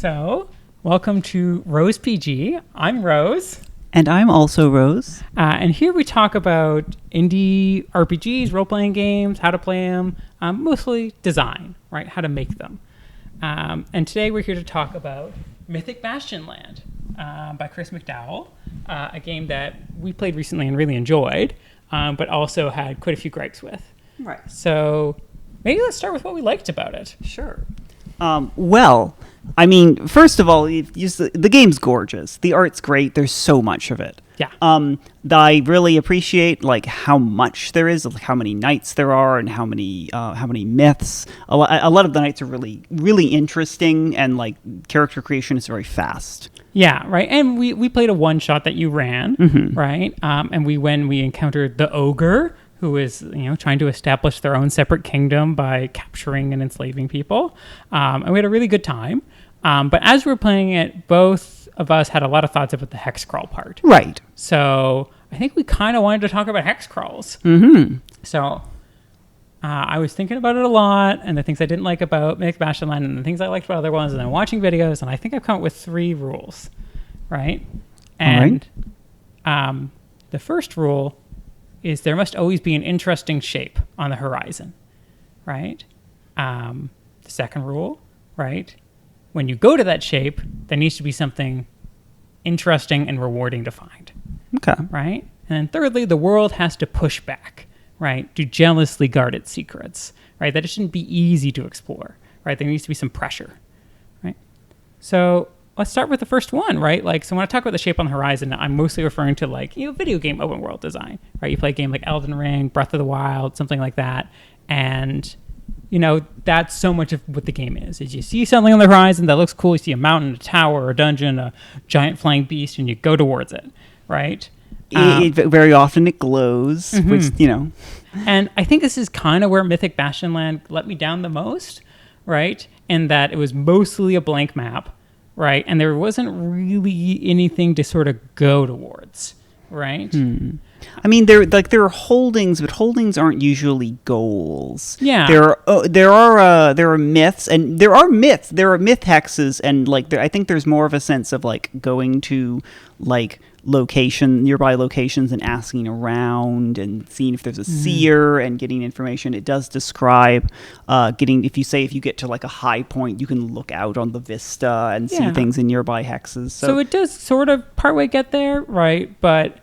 So, welcome to Rose PG. I'm Rose. And I'm also Rose. And here we talk about indie RPGs, role-playing games, how to play them, mostly design, right? How to make them. And today we're here to talk about Mythic Bastionland by Chris McDowell, a game that we played recently and really enjoyed, but also had quite a few gripes with. Right. So maybe let's start with what we liked about it. Sure. Well, I mean, first of all, the game's gorgeous. The art's great. There's so much of it. Yeah. I really appreciate like how much there is, like how many knights there are, and how many myths. A lot of the knights are really, really interesting, and like character creation is very fast. Yeah, right. And we played a one shot that you ran, right? And when we encountered the ogre, who is, trying to establish their own separate kingdom by capturing and enslaving people. And we had a really good time. But as we were playing it, both of us had a lot of thoughts about the Hexcrawl part. Right. So I think we kind of wanted to talk about Hexcrawls. So I was thinking about it a lot, and the things I didn't like about Mythic Bastionland, and the things I liked about other ones, and then watching videos, and I think I've come up with 3 rules, right? And the first rule is there must always be an interesting shape on the horizon, right? The second rule, right? When you go to that shape, there needs to be something interesting and rewarding to find. Okay. Right? And then thirdly, the world has to push back, right? To jealously guard its secrets, right? That it shouldn't be easy to explore, right? There needs to be some pressure, right? So let's start with the first one, right? So when I talk about the shape on the horizon, I'm mostly referring to video game open world design, right? You play a game like Elden Ring, Breath of the Wild, something like that. And, that's so much of what the game is you see something on the horizon that looks cool. You see a mountain, a tower, a dungeon, a giant flying beast, and you go towards it, right? Very often it glows, which, And I think this is kind of where Mythic Bastionland let me down the most, right? In that it was mostly a blank map, right? And there wasn't really anything to sort of go towards, right? I mean, there are holdings, but holdings aren't usually goals. Yeah. There are myths, and there are myths. There are myth hexes, and I think there's more of a sense of going to nearby locations and asking around and seeing if there's a seer and getting information. It does describe if you get to a high point, you can look out on the vista and see things in nearby hexes. So it does sort of partway get there, right? But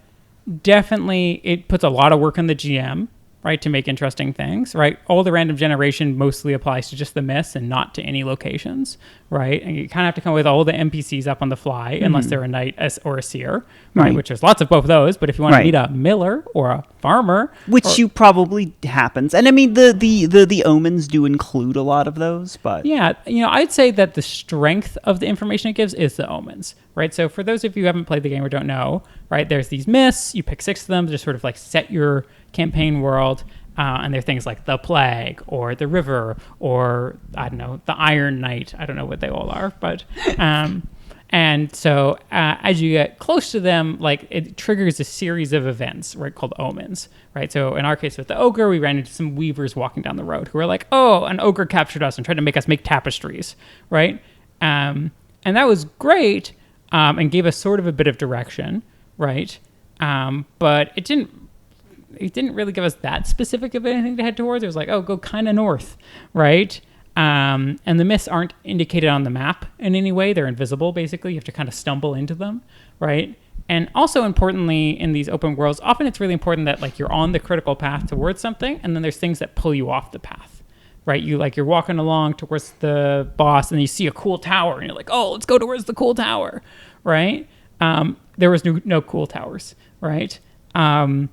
definitely it puts a lot of work on the GM, right, to make interesting things, right? All the random generation mostly applies to just the myths and not to any locations, right? And you kind of have to come with all the NPCs up on the fly, unless they're a knight or a seer, right? Which there's lots of both of those. But if you want to meet a miller or a farmer, you probably happens, and I mean the omens do include a lot of those, but I'd say that the strength of the information it gives is the omens, right? So for those of you who haven't played the game or don't know, right, there's these myths. You pick 6 of them to just sort of set your campaign world, and there are things like the plague or the river or I don't know, the Iron Knight. I don't know what they all are, but and so as you get close to them, it triggers a series of events, right, called omens, right? So in our case with the ogre, we ran into some weavers walking down the road who were like, oh, an ogre captured us and tried to make us make tapestries, right? And that was great, and gave us sort of a bit of direction, right? But it didn't really give us that specific of anything to head towards. It was like, oh, go kind of north, right? And the myths aren't indicated on the map in any way. They're invisible, basically. You have to kind of stumble into them, right? And also importantly, in these open worlds, often it's really important that you're on the critical path towards something, and then there's things that pull you off the path, right? You're walking along towards the boss, and you see a cool tower, and you're like, oh, let's go towards the cool tower, right? There was no cool towers, right? And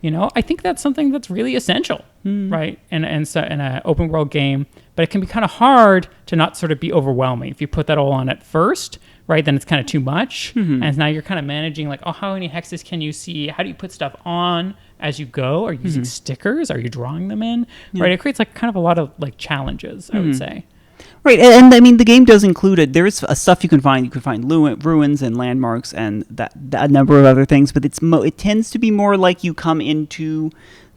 I think that's something that's really essential, right? And so in an open world game, but it can be kind of hard to not sort of be overwhelming. If you put that all on at first, right, then it's kind of too much. And now you're kind of managing how many hexes can you see? How do you put stuff on as you go? Are you using stickers? Are you drawing them in? Right? It creates kind of a lot of challenges, I would say. Right, and I mean the game does include it. There is stuff you can find. You can find ruins and landmarks and that number of other things. But it tends to be more like you come into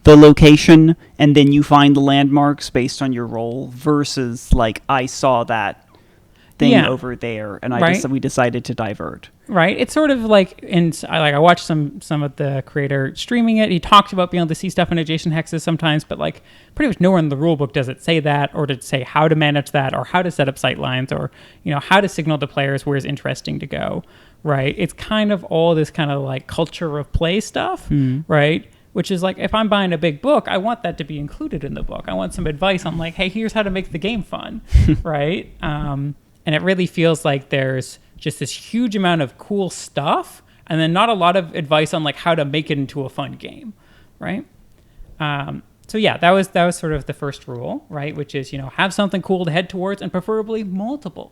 the location and then you find the landmarks based on your role versus I saw that thing Yeah. over there, and Right. we decided to divert. Right. It's sort of like I watched some of the creator streaming it. He talked about being able to see stuff in adjacent hexes sometimes, but like pretty much nowhere in the rule book does it say that, or to say how to manage that, or how to set up sight lines, or how to signal to players where it's interesting to go. Right. It's kind of all this kind of like culture of play stuff. Right. Which is like, if I'm buying a big book, I want that to be included in the book. I want some advice on like, hey, here's how to make the game fun, right? And it really feels like there's just this huge amount of cool stuff, and then not a lot of advice on like how to make it into a fun game, right? So yeah, that was sort of the first rule, right? Which is have something cool to head towards, and preferably multiple,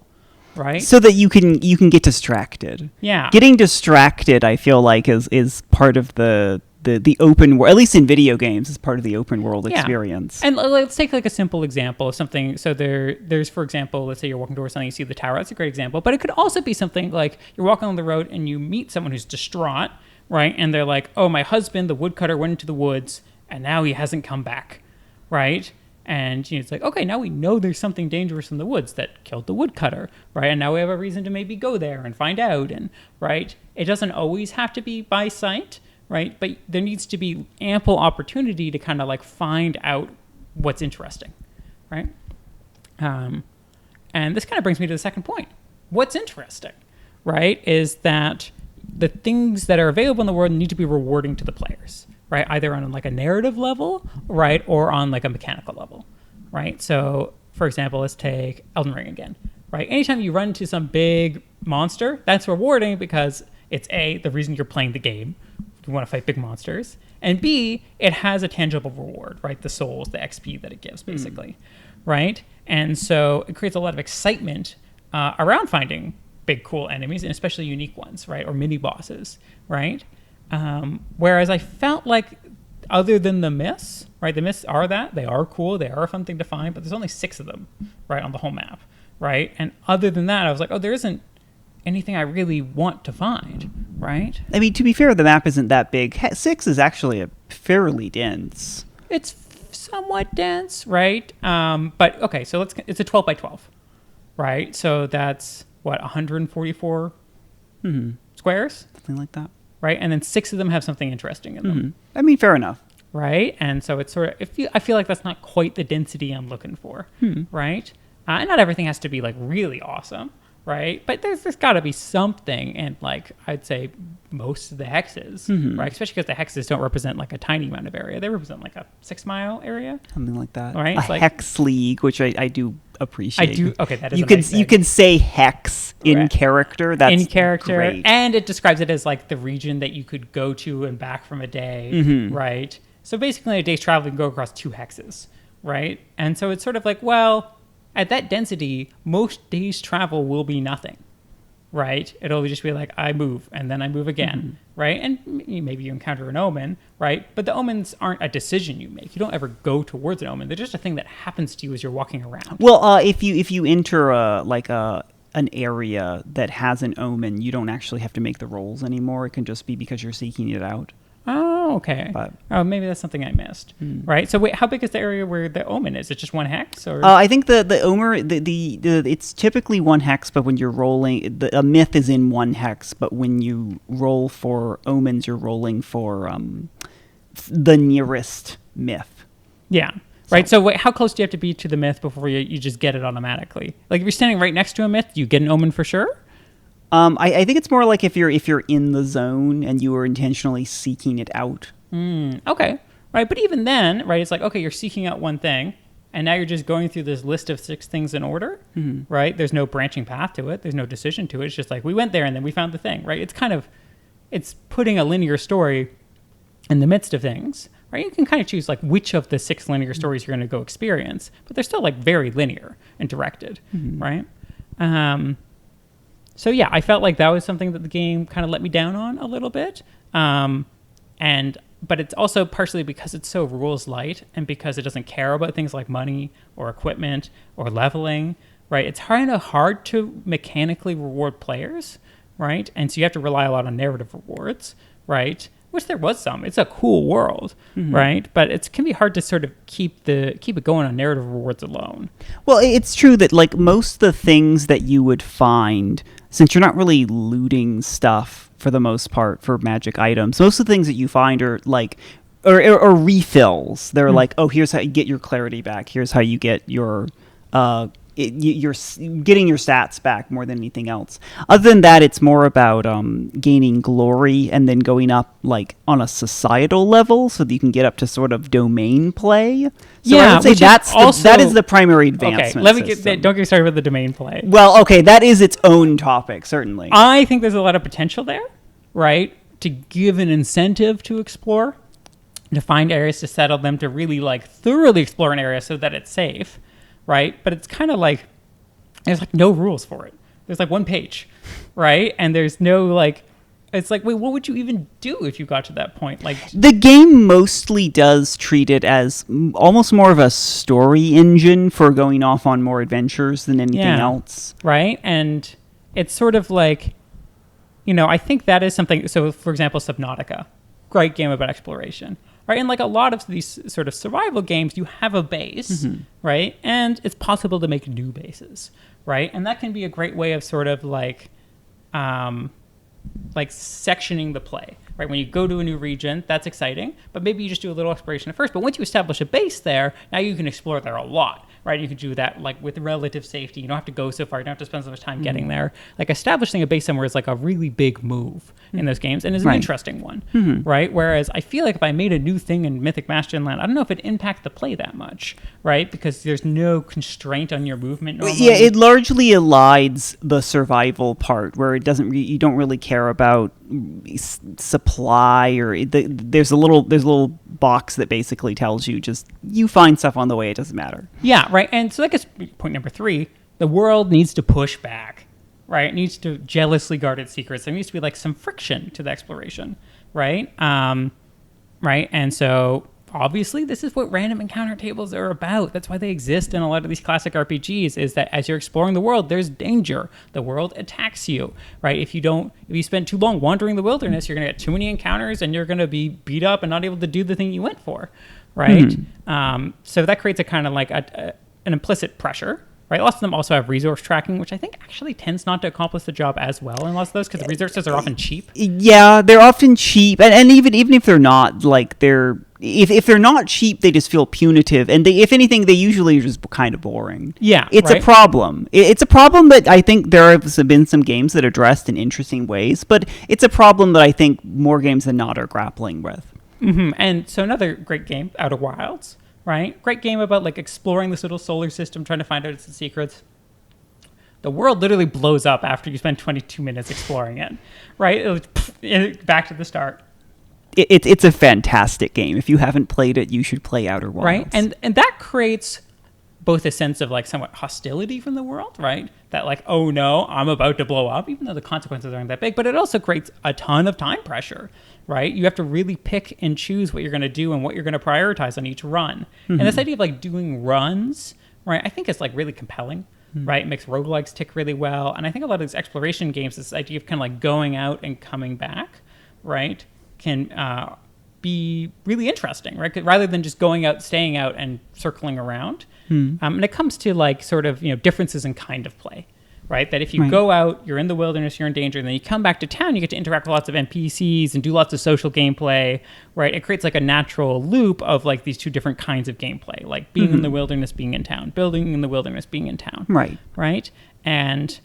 right? So that you can get distracted. Yeah, Getting distracted, I feel like, is part of the open world, at least in video games, is part of the open world experience. And let's take like a simple example of something. So there's, for example, let's say you're walking towards something, you see the tower. That's a great example. But it could also be something like you're walking on the road and you meet someone who's distraught, right? And they're like, oh, my husband, the woodcutter, went into the woods and now he hasn't come back, right? And it's like, okay, now we know there's something dangerous in the woods that killed the woodcutter, right? And now we have a reason to maybe go there and find out, and right? It doesn't always have to be by sight, right? But there needs to be ample opportunity to kind of like find out what's interesting, right? And this kind of brings me to the second point. What's interesting, right, is that the things that are available in the world need to be rewarding to the players, right? Either on like a narrative level, right, or on like a mechanical level, right? So, for example, let's take Elden Ring again, right? Anytime you run into some big monster, that's rewarding because it's A, the reason you're playing the game. You want to fight big monsters, and B, it has a tangible reward, right? The souls, the XP that it gives, basically, right? And so it creates a lot of excitement around finding big, cool enemies, and especially unique ones, right? Or mini bosses, right? Whereas I felt like, other than the myths, right? The myths are that they are cool, they are a fun thing to find, but there's only 6 of them, right, on the whole map, right? And other than that, I was like, oh, there isn't anything I really want to find, right? I mean, to be fair, the map isn't that big. 6 is actually a fairly dense. It's somewhat dense, right? But okay, so it's a 12 by 12, right? So that's what, 144 squares, Something like that. right? And then 6 of them have something interesting in them, I mean, fair enough. right? And so it's sort of, I feel like that's not quite the density I'm looking for, right? And not everything has to be like really awesome, right? But there's got to be something, and like I'd say most of the hexes, right? Especially because the hexes don't represent like a tiny amount of area; they represent like a 6-mile area, Something like that. Right? A It's like- hex league, which I do appreciate. I do. Okay, that is You a can nice you thing. can say hex in Right. character. That's in character, great. and it describes it as like the region that you could go to and back from a day, right? So basically, a day's travel you can go across 2 hexes, right? And so it's sort of like, well, at that density, most days' travel will be nothing, right? It'll just be like, I move, and then I move again, right? And maybe you encounter an omen, right? But the omens aren't a decision you make. You don't ever go towards an omen. They're just a thing that happens to you as you're walking around. Well, if you enter an area that has an omen, you don't actually have to make the rolls anymore. It can just be because you're seeking it out. Oh, okay. But- Oh, maybe that's something I missed, right? So wait, how big is the area where the omen is? It just 1 hex, or? I think the omer the it's typically 1 hex, but when you're rolling, a myth is in 1 hex. But when you roll for omens, you're rolling for the nearest myth. Yeah. Right. So wait, how close do you have to be to the myth before you just get it automatically? Like if you're standing right next to a myth, you get an omen for sure? I think it's more like if you're in the zone and you are intentionally seeking it out. Okay. Right. But even then, right, it's like, okay, you're seeking out one thing, and now you're just going through this list of 6 things in order, right? There's no branching path to it. There's no decision to it. It's just like, we went there and then we found the thing, right? It's putting a linear story in the midst of things, right? You can kind of choose like which of the 6 linear stories you're going to go experience, but they're still like very linear and directed, right? So yeah, I felt like that was something that the game kind of let me down on a little bit. But it's also partially because it's so rules light, and because it doesn't care about things like money or equipment or leveling, right? It's kind of hard to mechanically reward players, right? And so you have to rely a lot on narrative rewards, right? Wish there was some. It's a cool world, right? But it can be hard to sort of keep it going on narrative rewards alone. Well, it's true that like most of the things that you would find, since you're not really looting stuff for the most part for magic items, most of the things that you find are like or refills. They're like, oh, here's how you get your clarity back. Here's how you get your you're getting your stats back more than anything else. Other than that, it's more about gaining glory and then going up like on a societal level so that you can get up to sort of domain play. So I would say that is the primary advancement. Okay, don't get started with the domain play. Well, okay, that is its own topic, certainly. I think there's a lot of potential there, right? To give an incentive to explore, to find areas to settle them, to really like thoroughly explore an area so that it's safe. Right? But it's kind of like, there's like no rules for it. There's like one page, right? And there's no like, it's like, wait, what would you even do if you got to that point? Like, the game mostly does treat it as almost more of a story engine for going off on more adventures than anything else. Right? And it's sort of like, I think that is something. So for example, Subnautica, great game about exploration. Right, and like a lot of these sort of survival games, you have a base, right? And it's possible to make new bases, right? And that can be a great way of sort of like sectioning the play, right? When you go to a new region, that's exciting, but maybe you just do a little exploration at first. But once you establish a base there, now you can explore there a lot, right? You can do that like with relative safety. You don't have to go so far. You don't have to spend so much time getting there. Like establishing a base somewhere is like a really big move in those games and is an interesting one, right? Whereas I feel like if I made a new thing in Mythic Bastion Land, I don't know if it'd impact the play that much, right? Because there's no constraint on your movement normally. Yeah, it largely elides the survival part where it doesn't. You don't really care about supply or there's a little box that basically tells you just you find stuff on the way. It doesn't matter. Yeah, right. And so I guess point number 3, the world needs to push back. Right, it needs to jealously guard its secrets. There needs to be like some friction to the exploration, right? Right, and so obviously this is what random encounter tables are about. That's why they exist in a lot of these classic RPGs. Is that as you're exploring the world, there's danger. The world attacks you, right? If you spend too long wandering the wilderness, you're gonna get too many encounters, and you're gonna be beat up and not able to do the thing you went for, right? So that creates a kind of like an implicit pressure. Right, lots of them also have resource tracking, which I think actually tends not to accomplish the job as well in lots of those because the resources are often cheap. Yeah, they're often cheap, and even if they're not, like if they're not cheap, they just feel punitive, and if anything, they usually are just kind of boring. Yeah, it's a problem. It's a problem that I think there have been some games that addressed in interesting ways, but it's a problem that I think more games than not are grappling with. And so another great game, Outer Wilds. Right? Great game about like exploring this little solar system, trying to find out its secrets. The world literally blows up after you spend 22 minutes exploring it. Right? Back to the start. It's a fantastic game. If you haven't played it, you should play Outer Wilds. Right? And that creates both a sense of like somewhat hostility from the world, right? That like, oh no, I'm about to blow up, even though the consequences aren't that big. But it also creates a ton of time pressure. Right? You have to really pick and choose what you're going to do and what you're going to prioritize on each run. And this idea of like doing runs, right, I think is like really compelling, right? It makes roguelikes tick really well. And I think a lot of these exploration games, this idea of kind of like going out and coming back, right, can be really interesting, right? Rather than just going out, staying out and circling around. And it comes to like sort of, differences in kind of play. Right? That if you go out, you're in the wilderness, you're in danger, and then you come back to town, you get to interact with lots of NPCs and do lots of social gameplay, right? It creates like a natural loop of like these two different kinds of gameplay, like being in the wilderness, being in town, building in the wilderness, being in town. Right. Right? And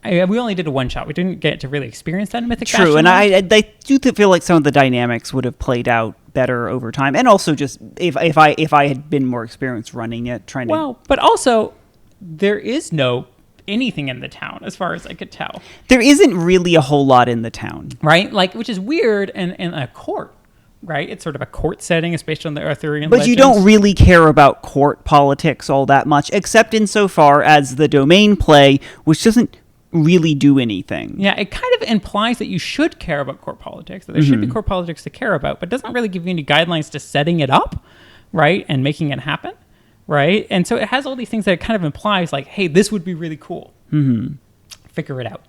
we only did a one shot. We didn't get to really experience that in Mythic True, Bastion. And I do feel like some of the dynamics would have played out better over time, and also just if I had been more experienced running it, but also there is no anything in the town as far as I could tell. There isn't really a whole lot in the town, right? Like, which is weird in a court, right? It's sort of a court setting. It's based on the Arthurian but legends. You don't really care about court politics all that much, except insofar as the domain play, which doesn't really do anything. Yeah, it kind of implies that you should care about court politics, that there should be court politics to care about, but doesn't really give you any guidelines to setting it up, right? And making it happen. Right? And so it has all these things that it kind of implies like, hey, this would be really cool. Figure it out.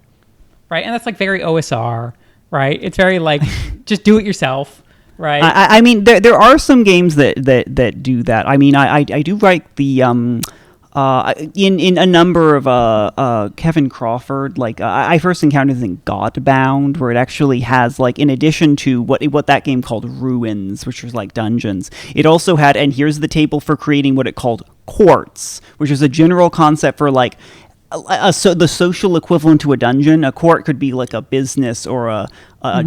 Right? And that's like very OSR, right? It's very like just do it yourself, right? I mean, there are some games that do that. I mean, I do like the in a number of Kevin Crawford, like I first encountered this in Godbound, where it actually has, like, in addition to what that game called Ruins, which was like dungeons, it also had, and here's the table for creating what it called courts, which is a general concept for like so the social equivalent to a dungeon. A court could be like a business or a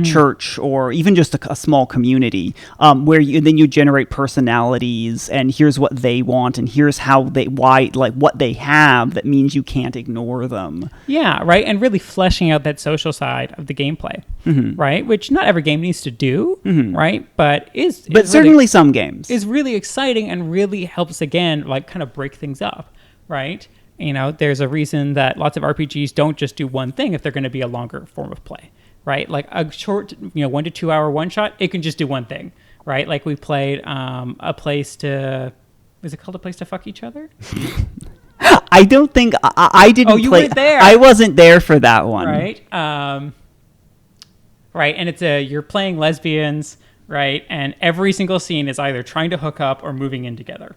church or even just a small community, where you generate personalities, and here's what they want, and here's what they have that means you can't ignore them. Yeah, right. And really fleshing out that social side of the gameplay, right? Which not every game needs to do, right? But certainly really, some games is really exciting and really helps, again, like kind of break things up, right? You know, there's a reason that lots of RPGs don't just do one thing if they're going to be a longer form of play, right? Like a short, 1 to 2 hour one shot, it can just do one thing, right? Like we played A Place to Fuck Each Other? I don't think I didn't. Oh, you weren't there. I wasn't there for that one, right? Right, and you're playing lesbians, right? And every single scene is either trying to hook up or moving in together,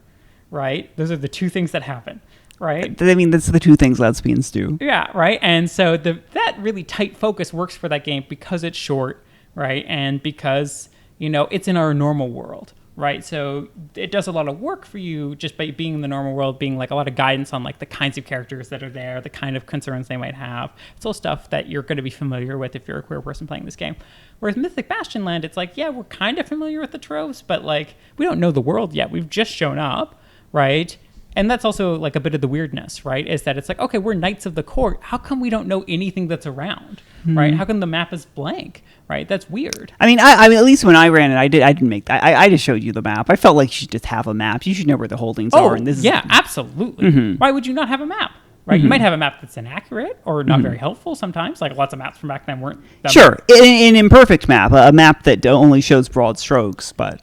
right? Those are the two things that happen. Right. I mean, that's the two things lesbians do. Yeah, right. And so that really tight focus works for that game because it's short, right? And because, it's in our normal world, right? So it does a lot of work for you just by being in the normal world, being like a lot of guidance on like the kinds of characters that are there, the kind of concerns they might have. It's all stuff that you're going to be familiar with if you're a queer person playing this game. Whereas Mythic Bastionland, it's like, yeah, we're kind of familiar with the tropes, but like we don't know the world yet. We've just shown up, right? And that's also like a bit of the weirdness, right? Is that it's like, okay, we're Knights of the Court. How come we don't know anything that's around, right? How come the map is blank, right? That's weird. I mean, at least when I ran it, I didn't make that. I just showed you the map. I felt like you should just have a map. You should know where the holdings are. And Absolutely. Why would you not have a map? Right, you might have a map that's inaccurate or not very helpful sometimes. Like lots of maps from back then weren't. Sure, an imperfect map, a map that only shows broad strokes, but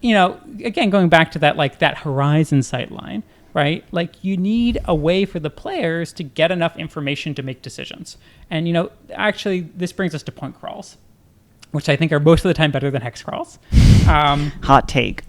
again, going back to that, like that horizon sight line. Right? Like you need a way for the players to get enough information to make decisions. And, actually this brings us to point crawls, which I think are most of the time better than Hexcrawls. Hot take.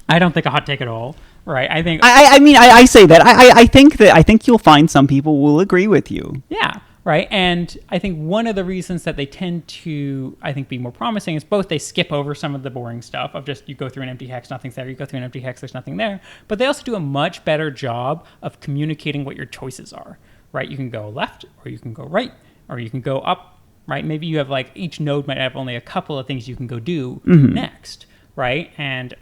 I don't think a hot take at all. Right? I think. I say that. I think you'll find some people will agree with you. Yeah. Right. And I think one of the reasons that they tend to, be more promising is both they skip over some of the boring stuff of just you go through an empty hex, nothing's there. You go through an empty hex, there's nothing there. But they also do a much better job of communicating what your choices are. Right. You can go left or you can go right or you can go up. Right. Maybe you have like each node might have only a couple of things you can go do next. Right. And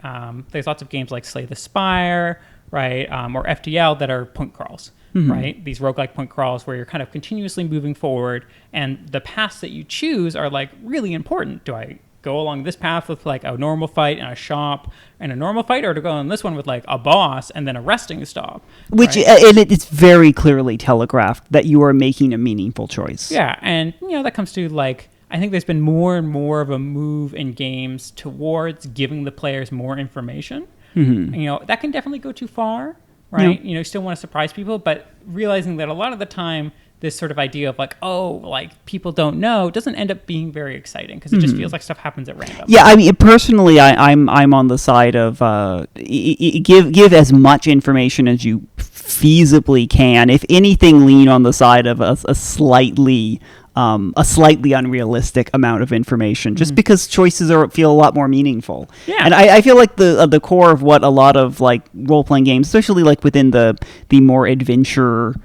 there's lots of games like Slay the Spire, right, or FTL that are point crawls. Right? These roguelike point crawls where you're kind of continuously moving forward and the paths that you choose are like really important. Do I go along this path with like a normal fight and a shop and a normal fight, or to go on this one with like a boss and then a resting stop? Which, and it's very clearly telegraphed that you are making a meaningful choice. Yeah. And, that comes to like, I think there's been more and more of a move in games towards giving the players more information. That can definitely go too far. Right? You still want to surprise people, but realizing that a lot of the time, this sort of idea of like, people don't know doesn't end up being very exciting because it just feels like stuff happens at random. Yeah, I mean, personally, I'm on the side of give as much information as you feasibly can. If anything, lean on the side of a slightly unrealistic amount of information, just because choices feel a lot more meaningful. Yeah. And I feel like the core of what a lot of like role-playing games, especially like within the more adventure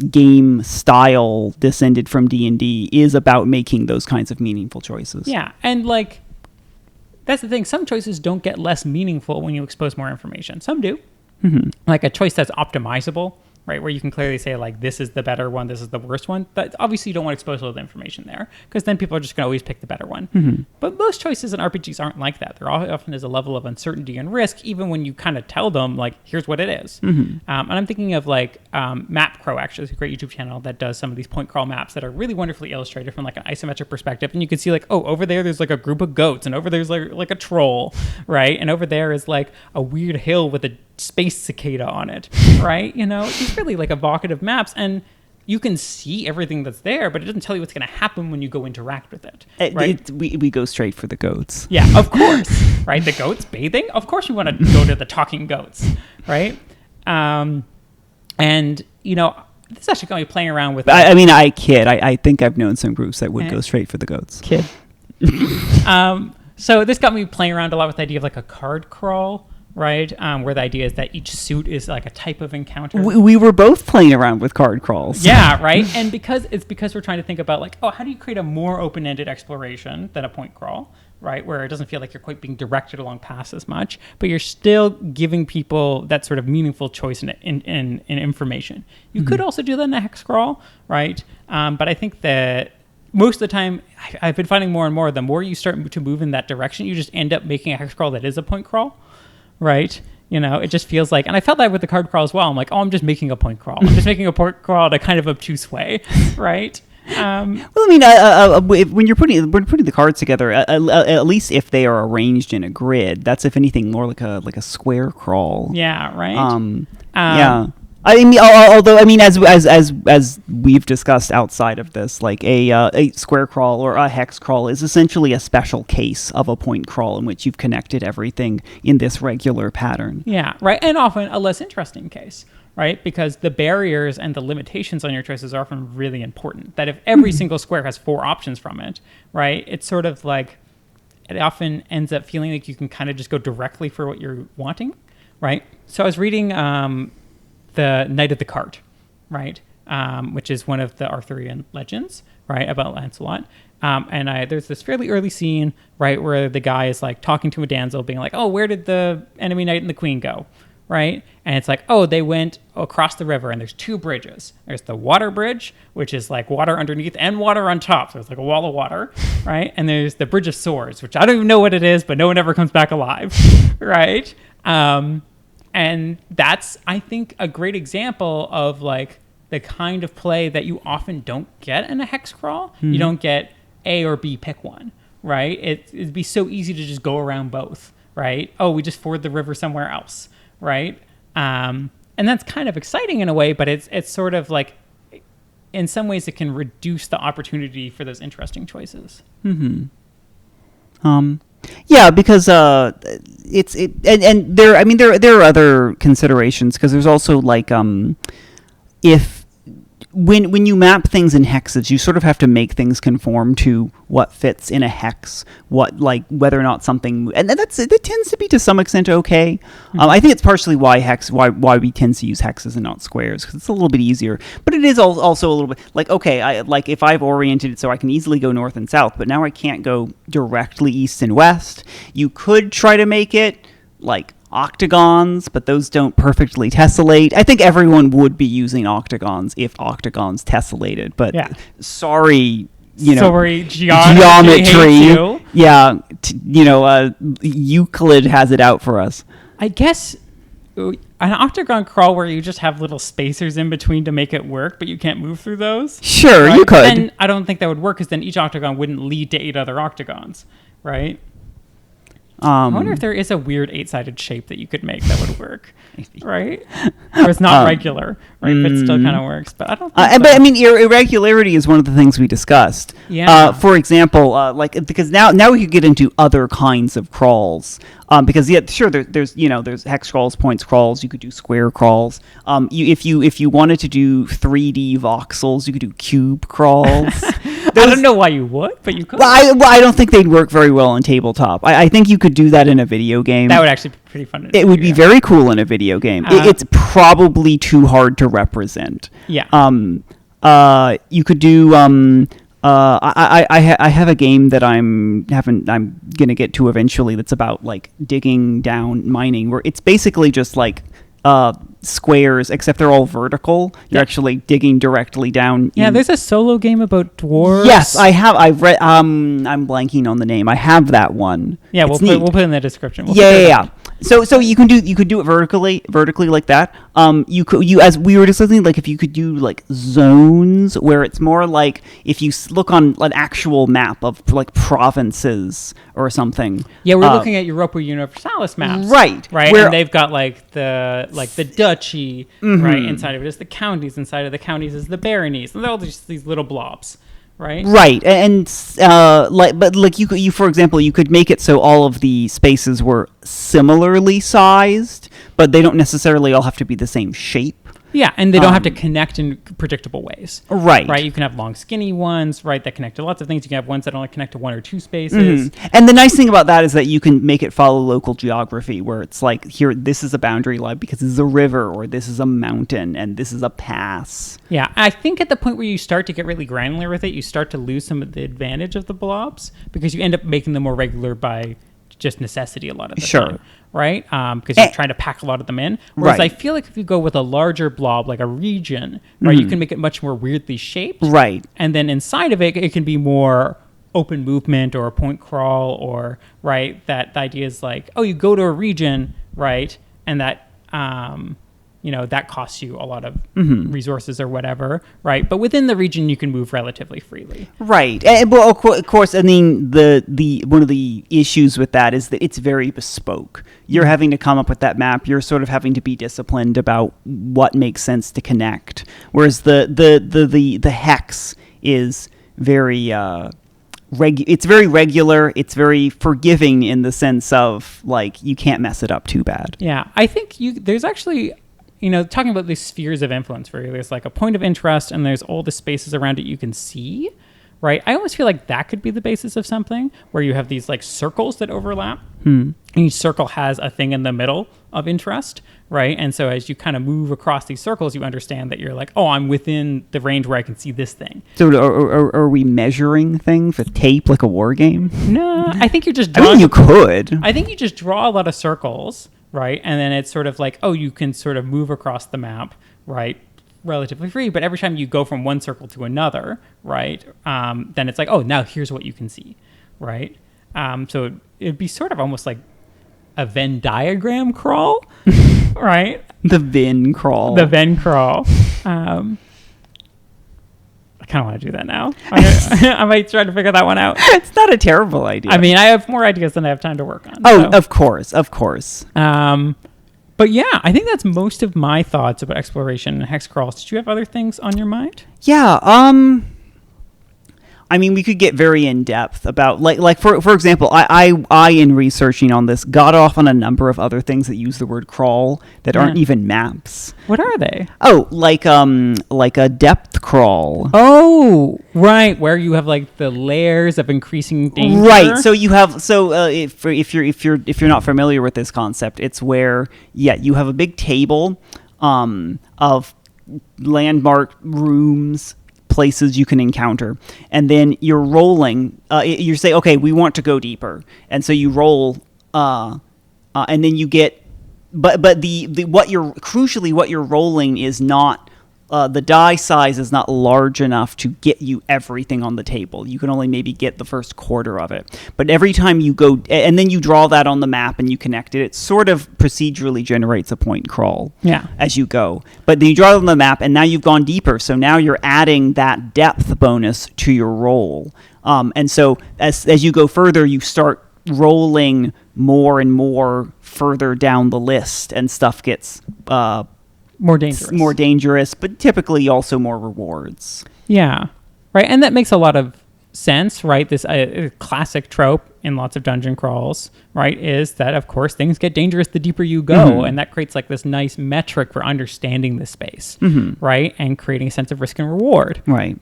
game style descended from D&D, is about making those kinds of meaningful choices. Yeah, and like that's the thing. Some choices don't get less meaningful when you expose more information. Some do. Like a choice that's optimizable, right, where you can clearly say like this is the better one, this is the worst one. But obviously you don't want to expose all the information there because then people are just going to always pick the better one. But most choices in RPGs aren't like that. There often is a level of uncertainty and risk, even when you kind of tell them like here's what it is. And I'm thinking of like Map Crow, actually. It's a great YouTube channel that does some of these point crawl maps that are really wonderfully illustrated from like an isometric perspective. And you can see like, oh, over there's like a group of goats, and over there's like a troll, right? And over there is like a weird hill with a space cicada on it, right? These really like evocative maps. And you can see everything that's there, but it doesn't tell you what's going to happen when you go interact with it. Right? We go straight for the goats. Yeah, of course. Right? The goats bathing? Of course you want to go to the talking goats. Right? And, this actually got me playing around with... I kid. I think I've known some groups that would go straight for the goats. Kid. So this got me playing around a lot with the idea of like a card crawl. Right, where the idea is that each suit is like a type of encounter. We were both playing around with card crawls. Yeah, right. And because we're trying to think about like, how do you create a more open-ended exploration than a point crawl, right? Where it doesn't feel like you're quite being directed along paths as much, but you're still giving people that sort of meaningful choice in information. You could also do that in a hex crawl, right? But I think that most of the time, I've been finding more and more, the more you start to move in that direction, you just end up making a hex crawl that is a point crawl. Right? It just feels like, and I felt that with the card crawl as well. I'm like, I'm just making a point crawl. I'm just making a point crawl in a kind of obtuse way, right? When you're putting the cards together, at least if they are arranged in a grid, that's if anything more like a square crawl. Yeah, right. Yeah. As we've discussed outside of this, like a square crawl or a hex crawl is essentially a special case of a point crawl in which you've connected everything in this regular pattern. Yeah, right, and often a less interesting case, right? Because the barriers and the limitations on your choices are often really important. That if every single square has 4 options from it, right? It's sort of like it often ends up feeling like you can kind of just go directly for what you're wanting, right? So I was reading the Knight of the Cart, right? Which is one of the Arthurian legends, right, about Lancelot. And there's this fairly early scene, right, where the guy is like talking to a damsel, being like, where did the enemy knight and the queen go, right? And it's like, they went across the river, and there's 2 bridges. There's the water bridge, which is like water underneath and water on top, so it's like a wall of water, right? And there's the Bridge of Swords, which I don't even know what it is, but no one ever comes back alive, right? And that's, I think, a great example of like the kind of play that you often don't get in a hex crawl. Mm-hmm. You don't get A or B, pick one, right? It'd be so easy to just go around both, right? We just ford the river somewhere else, right? And that's kind of exciting in a way, but it's sort of like, in some ways, it can reduce the opportunity for those interesting choices. Mm-hmm. Yeah, because there are other considerations, because there's also like if when you map things in hexes, you sort of have to make things conform to what fits in a hex, whether or not something, and that tends to be to some extent okay. Mm-hmm. I think it's partially why we tend to use hexes and not squares, because it's a little bit easier. But it is also a little bit like, if I've oriented it so I can easily go north and south, but now I can't go directly east and west. You could try to make it like octagons, but those don't perfectly tessellate. I think everyone would be using octagons if octagons tessellated, but sorry, geometry. Yeah, Euclid has it out for us. I guess an octagon crawl where you just have little spacers in between to make it work, but you can't move through those. Sure, right? You could. And I don't think that would work, because then each octagon wouldn't lead to 8 other octagons, right? I wonder if there is a weird 8-sided shape that you could make that would work, right? Or it's not regular, right? But it still kind of works. But I don't think so. But I mean, irregularity is one of the things we discussed. Yeah. For example, because now we could get into other kinds of crawls. Because there's hex crawls, points crawls. You could do square crawls. If you wanted to do 3D voxels, you could do cube crawls. I don't know why you would, but you could. I don't think they'd work very well in tabletop. I think you could do that in a video game. That would actually be pretty fun. It would be very cool in a video game. It's probably too hard to represent. Yeah. You could do. I have a game that I'm gonna get to eventually. That's about like digging down mining, where it's basically just like squares, except they're all vertical. You're actually digging directly down. Yeah, there's a solo game about dwarves. Yes, I have. I've read. I'm blanking on the name. I have that one. Yeah, we'll put it in the description. So you could do it vertically like that. You as we were discussing, like if you could do like zones where it's more like if you look on an actual map of like provinces or something. Yeah, we're looking at Europa Universalis maps, right? And they've got like the duchy, right? Inside of it is the counties. Inside of the counties is the baronies, and they're all just these little blobs. Right, and like you for example, you could make it so all of the spaces were similarly sized, but they don't necessarily all have to be the same shape. Yeah, and they don't have to connect in predictable ways. Right. You can have long, skinny ones, right, that connect to lots of things. You can have ones that only connect to one or two spaces. And the nice thing about that is that you can make it follow local geography, where it's like, here, this is a boundary line because this is a river, or this is a mountain, and this is a pass. Yeah, I think at the point where you start to get really granular with it, you start to lose some of the advantage of the blobs, because you end up making them more regular by just necessity a lot of the time. Right? Because you're trying to pack a lot of them in. Whereas I feel like if you go with a larger blob, like a region, right, you can make it much more weirdly shaped. Right. And then inside of it, it can be more open movement or a point crawl or, right, that the idea is like, oh, you go to a region, right, and that, that costs you a lot of resources or whatever, right? But within the region, you can move relatively freely. Right. Well, of course, I mean, the one of the issues with that is that it's very bespoke. You're having to come up with that map. You're sort of having to be disciplined about what makes sense to connect. Whereas the hex is very it's very regular. It's very forgiving in the sense of like you can't mess it up too bad. Yeah, I think there's actually, talking about these spheres of influence, where there's like a point of interest and there's all the spaces around it you can see, right? I almost feel like that could be the basis of something where you have these like circles that overlap. And each circle has a thing in the middle of interest, right? And so as you kind of move across these circles, you understand that you're like, oh, I'm within the range where I can see this thing. So are we measuring things with tape like a war game? No, I think you're just drawing. I mean, you could. I think you just draw a lot of circles, right? And then it's sort of like, oh, you can sort of move across the map, right? Relatively free. But every time you go from one circle to another, right? Then it's like, oh, now here's what you can see, right? So it'd be sort of almost like a Venn diagram crawl, right? The Venn crawl. I kind of want to do that now. I might try to figure that one out. It's not a terrible idea. I mean, I have more ideas than I have time to work on. Oh, so. Of course. But yeah, I think that's most of my thoughts about exploration and Hexcrawls. Did you have other things on your mind? Yeah. I mean, we could get very in depth about like for example, I in researching on this got off on a number of other things that use the word crawl that aren't even maps. What are they? Oh, like a depth crawl. Oh, right, where you have like the layers of increasing danger. Right. So you have if you're not familiar with this concept, it's where you have a big table of landmark rooms, places you can encounter, and then you're rolling. You say, okay, we want to go deeper, and so you roll, and then you get. But what you're rolling is not. The die size is not large enough to get you everything on the table. You can only maybe get the first quarter of it. But every time you go, and then you draw that on the map and you connect it, it sort of procedurally generates a point crawl as you go. But then you draw it on the map, and now you've gone deeper. So now you're adding that depth bonus to your roll. And so as you go further, you start rolling more and more further down the list, and stuff gets... more dangerous, but typically also more rewards. Yeah, right, and that makes a lot of sense, right? This classic trope in lots of dungeon crawls, right, is that of course things get dangerous the deeper you go, and that creates like this nice metric for understanding the space, right, and creating a sense of risk and reward, right.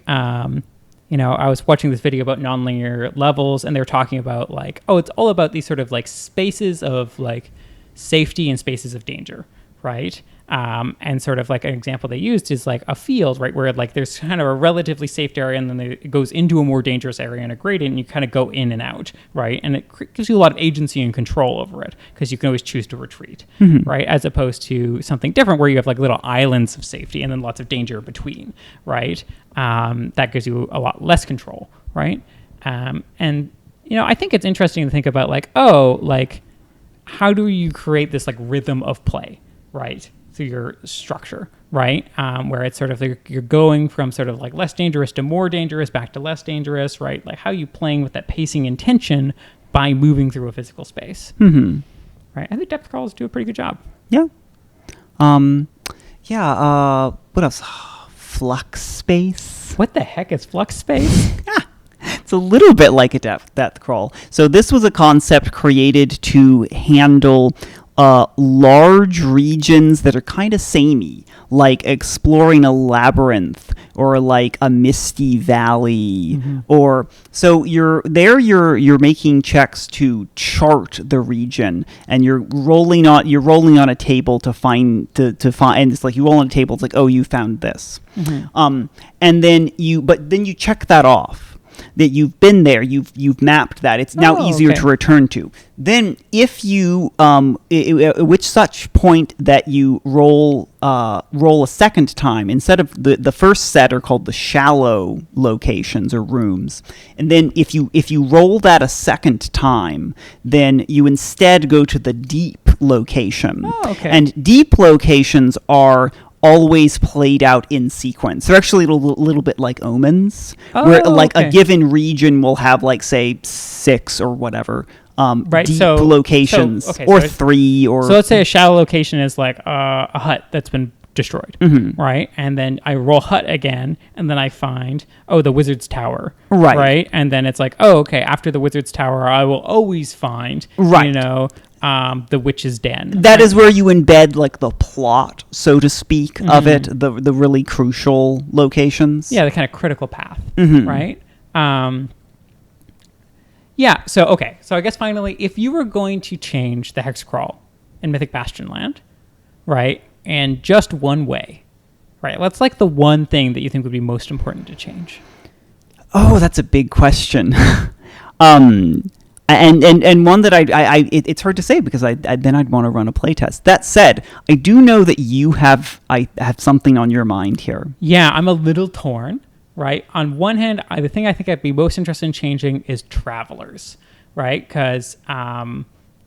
I was watching this video about nonlinear levels, and they were talking about like, oh, it's all about these sort of like spaces of like safety and spaces of danger, right? And sort of like an example they used is like a field, right, where like there's kind of a relatively safe area, and then it goes into a more dangerous area and a gradient, and you kind of go in and out, right? And it gives you a lot of agency and control over it, because you can always choose to retreat, right? As opposed to something different where you have like little islands of safety and then lots of danger between, right? That gives you a lot less control, right? And I think it's interesting to think about like, how do you create this like rhythm of play, right? Through your structure, right? Where it's sort of like you're going from sort of like less dangerous to more dangerous, back to less dangerous, right? Like how are you playing with that pacing and tension by moving through a physical space, right? I think depth crawls do a pretty good job. Yeah. What else? Flux space. What the heck is flux space? It's a little bit like a depth crawl. So this was a concept created to handle large regions that are kind of samey, like exploring a labyrinth or like a misty valley, or so you're making checks to chart the region, and you're rolling on a table to find, and it's like you roll on a table, it's like, oh, you found this, and then you check that off, that you've been there, you've mapped that. It's now easier to return to. Then, if you, at which such point that you roll a second time, instead of the first set are called the shallow locations or rooms, and then if you roll that a second time, then you instead go to the deep location. And deep locations are always played out in sequence. They're actually a little bit like omens, where like a given region will have like say 6 or whatever deep locations, or 3, or so let's say a shallow location is like a hut that's been destroyed, right? And then I roll hut again, and then I find the wizard's tower, right? And then it's like, after the wizard's tower, I will always find the witch's den. That is where you embed like the plot, so to speak, of it, the really crucial locations. Yeah, the kind of critical path, right? So I guess finally, if you were going to change the Hexcrawl in Mythic Bastionland, right, and just one way, right, what's like the one thing that you think would be most important to change? Oh, that's a big question. And one that it's hard to say because then I'd want to run a playtest. That said, I do know that I have something on your mind here. Yeah, I'm a little torn, right? On one hand, the thing I think I'd be most interested in changing is travelers, right? Because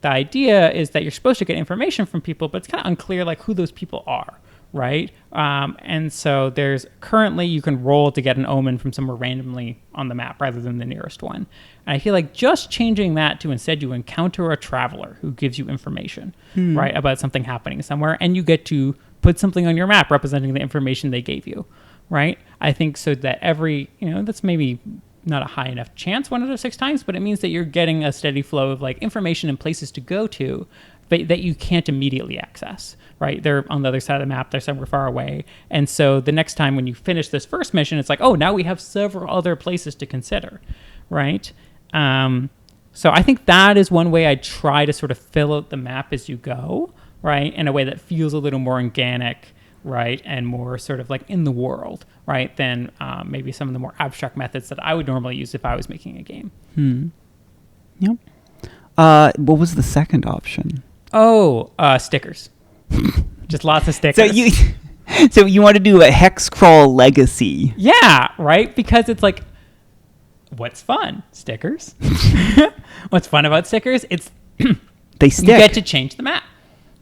the idea is that you're supposed to get information from people, but it's kind of unclear like who those people are, right? And so currently you can roll to get an omen from somewhere randomly on the map rather than the nearest one. And I feel like just changing that to instead you encounter a traveler who gives you information, right, about something happening somewhere, and you get to put something on your map representing the information they gave you, right? I think so that that's maybe not a high enough chance 1 out of 6 times, but it means that you're getting a steady flow of like information and places to go to, but that you can't immediately access, right? They're on the other side of the map. They're somewhere far away. And so the next time when you finish this first mission, it's like, now we have several other places to consider, right? So I think that is one way I try to sort of fill out the map as you go, right? In a way that feels a little more organic, right? And more sort of like in the world, right? Than maybe some of the more abstract methods that I would normally use if I was making a game. Yep. What was the second option? Stickers. Just lots of stickers. So you want to do a Hexcrawl legacy? Yeah, right? Because it's like, what's fun? Stickers. What's fun about stickers? It's they stick. You get to change the map,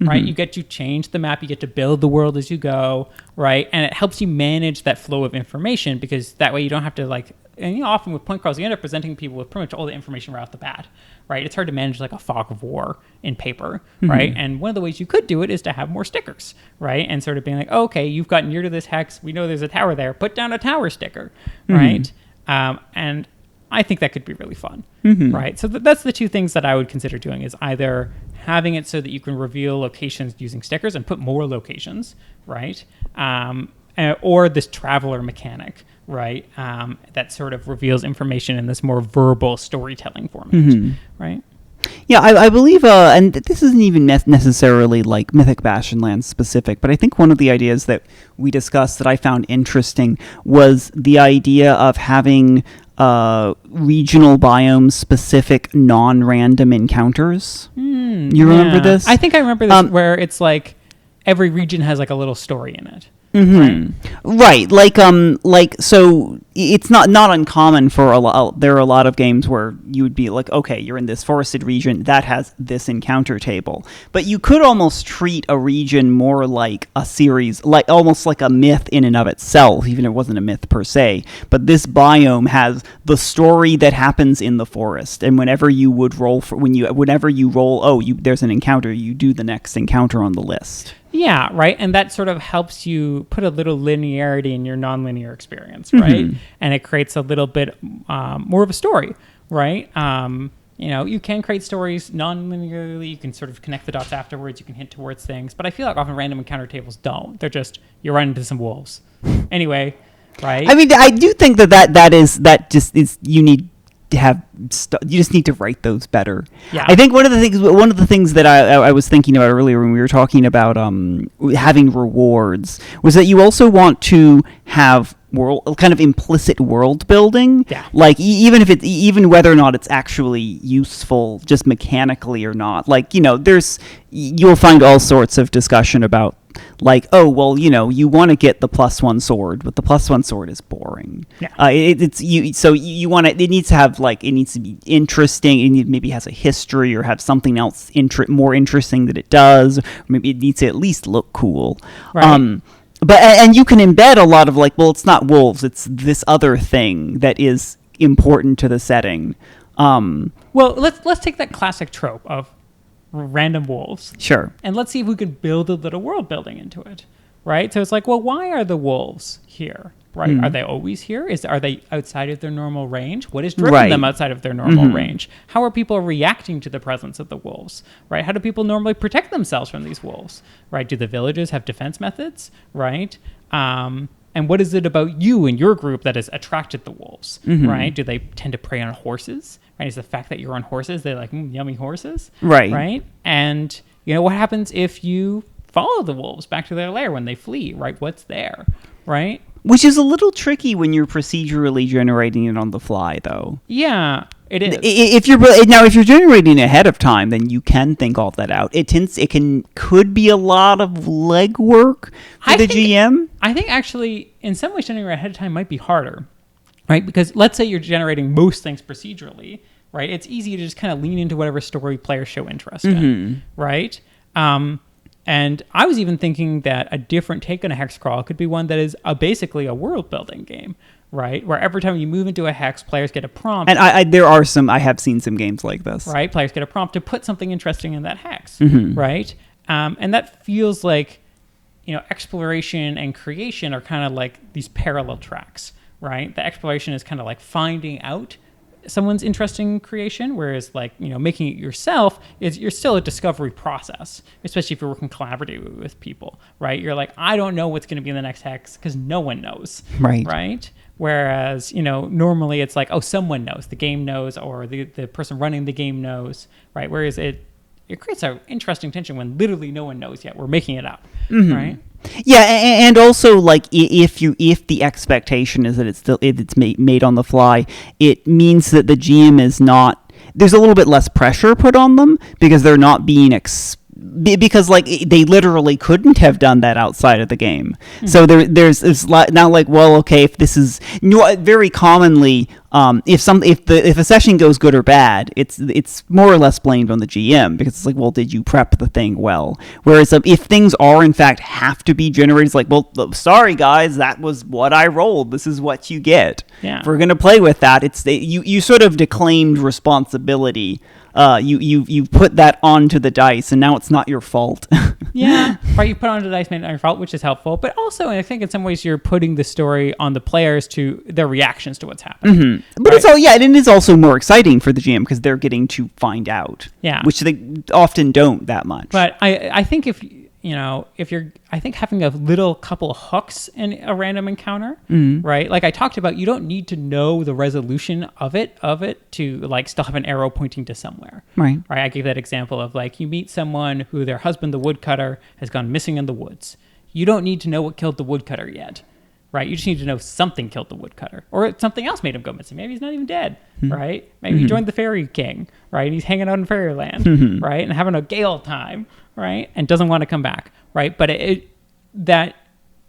right? You get to change the map. You get to build the world as you go, right? And it helps you manage that flow of information because that way you don't have to like. And often with point crawls, you end up presenting people with pretty much all the information right off the bat, right? It's hard to manage like a fog of war in paper, right? And one of the ways you could do it is to have more stickers, right? And sort of being like, okay, you've gotten near to this hex. We know there's a tower there. Put down a tower sticker, right? And I think that could be really fun, right? So that's the two things that I would consider doing is either having it so that you can reveal locations using stickers and put more locations, right? Or this traveler mechanic, right? That sort of reveals information in this more verbal storytelling format, right? Yeah, I believe, and this isn't even necessarily like Mythic Bastionland specific, but I think one of the ideas that we discussed that I found interesting was the idea of having regional biome specific non-random encounters. You remember this? I think I remember this where it's like every region has like a little story in it. Right? Right, so it's not uncommon for a lot. There are a lot of games where you would be like, okay, you're in this forested region that has this encounter table, but you could almost treat a region more like a series, like almost like a myth in and of itself, even if it wasn't a myth per se. But this biome has the story that happens in the forest, and whenever you roll, there's an encounter, you do the next encounter on the list. Yeah, right. And that sort of helps you put a little linearity in your nonlinear experience, right? Mm-hmm. And it creates a little bit more of a story, right? You can create stories non-linearly. You can sort of connect the dots afterwards. You can hint towards things. But I feel like often random encounter tables don't. They're just, you run into some wolves. Anyway, right? I mean, I do think that you need to have you just need to write those better. Yeah. I think one of the things that I was thinking about earlier when we were talking about having rewards was that you also want to have kind of implicit world building. Yeah. Like even whether or not it's actually useful just mechanically or not. Like, you'll find all sorts of discussion about like, oh, well, you want to get the +1 sword, but the +1 sword is boring. Yeah. You want it needs to have it needs to be interesting. It maybe has a history or have something else more interesting that it does. Or maybe it needs to at least look cool. Right. And you can embed a lot of it's not wolves, it's this other thing that is important to the setting. Well, let's take that classic trope of random wolves. Sure. And let's see if we can build a little world building into it, right? So it's like, well, why are the wolves here, right? Mm-hmm. Are they always here? Are they outside of their normal range? What has driven them outside of their normal range? How are people reacting to the presence of the wolves, right? How do people normally protect themselves from these wolves, right? Do the villages have defense methods, right? And what is it about you and your group that has attracted the wolves, right? Do they tend to prey on horses? Right? Is the fact that you're on horses, they're like, yummy horses? Right. Right? And, what happens if you follow the wolves back to their lair when they flee, right? What's there, right? Which is a little tricky when you're procedurally generating it on the fly, though. Yeah, it is. If you're generating ahead of time, then you can think all that out. Could be a lot of legwork for the GM. I think actually, in some ways, generating ahead of time might be harder, right? Because let's say you're generating most things procedurally, right? It's easy to just kind of lean into whatever story players show interest in, right? And I was even thinking that a different take on a hex crawl could be one that is basically a world building game, right? Where every time you move into a hex, players get a prompt. And I have seen some games like this. Right? Players get a prompt to put something interesting in that hex, right? And that feels like, exploration and creation are kind of like these parallel tracks, right? The exploration is kind of like finding out someone's interesting creation, whereas making it yourself you're still a discovery process, especially if you're working collaboratively with people, right? You're like, I don't know what's going to be in the next hex because no one knows, right? Whereas normally it's like, oh, someone knows, the game knows, or the person running the game knows, right? Whereas it creates an interesting tension when literally no one knows yet. We're making it up, right? Yeah, and also if the expectation is that it's made on the fly, it means that the GM is not. There's a little bit less pressure put on them because they're not being because they literally couldn't have done that outside of the game. So there's now well, okay, if this is very commonly if a session goes good or bad, it's more or less blamed on the GM because it's like, well, did you prep the thing well? Whereas if things are in fact have to be generated, it's like, well, sorry guys, that was what I rolled. This is what you get. Yeah. If we're gonna play with that, you sort of declaimed responsibility. You put that onto the dice, and now it's not your fault. Yeah, right. You put onto the dice, made it not your fault, which is helpful. But also, I think in some ways, you're putting the story on the players to their reactions to what's happening. But right? And it is also more exciting for the GM because they're getting to find out. Yeah, which they often don't that much. But I think if you're, I think having a little couple of hooks in a random encounter, right? Like I talked about, you don't need to know the resolution of it to still have an arrow pointing to somewhere. Right. Right. I gave that example of you meet someone who their husband, the woodcutter, has gone missing in the woods. You don't need to know what killed the woodcutter yet. Right. You just need to know something killed the woodcutter, or something else made him go missing. Maybe he's not even dead. Right. Maybe he joined the fairy king. Right. And he's hanging out in fairyland. Right. And having a gale time. Right. And doesn't want to come back. Right. But that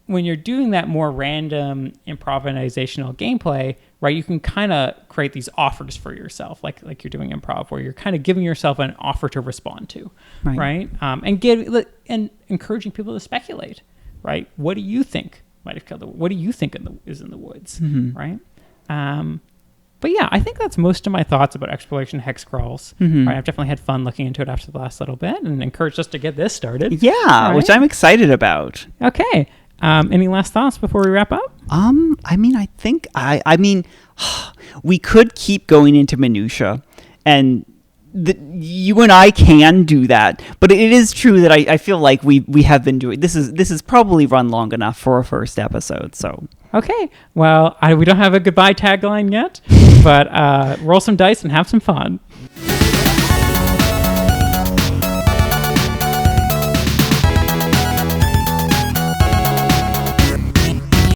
when you're doing that more random improvisational gameplay, right, you can kind of create these offers for yourself, like you're doing improv, where you're kind of giving yourself an offer to respond to, right? And encouraging people to speculate, right? What do you think might have killed what do you think is in the woods, right? But yeah, I think that's most of my thoughts about Exploration Hexcrawls. Right, I've definitely had fun looking into it after the last little bit, and encouraged us to get this started. Yeah, right? Which I'm excited about. Okay. Any last thoughts before we wrap up? I mean, we could keep going into minutia, and you and I can do that. But it is true that I feel like we have been doing this is probably run long enough for a first episode. So okay, well, we don't have a goodbye tagline yet, but roll some dice and have some fun.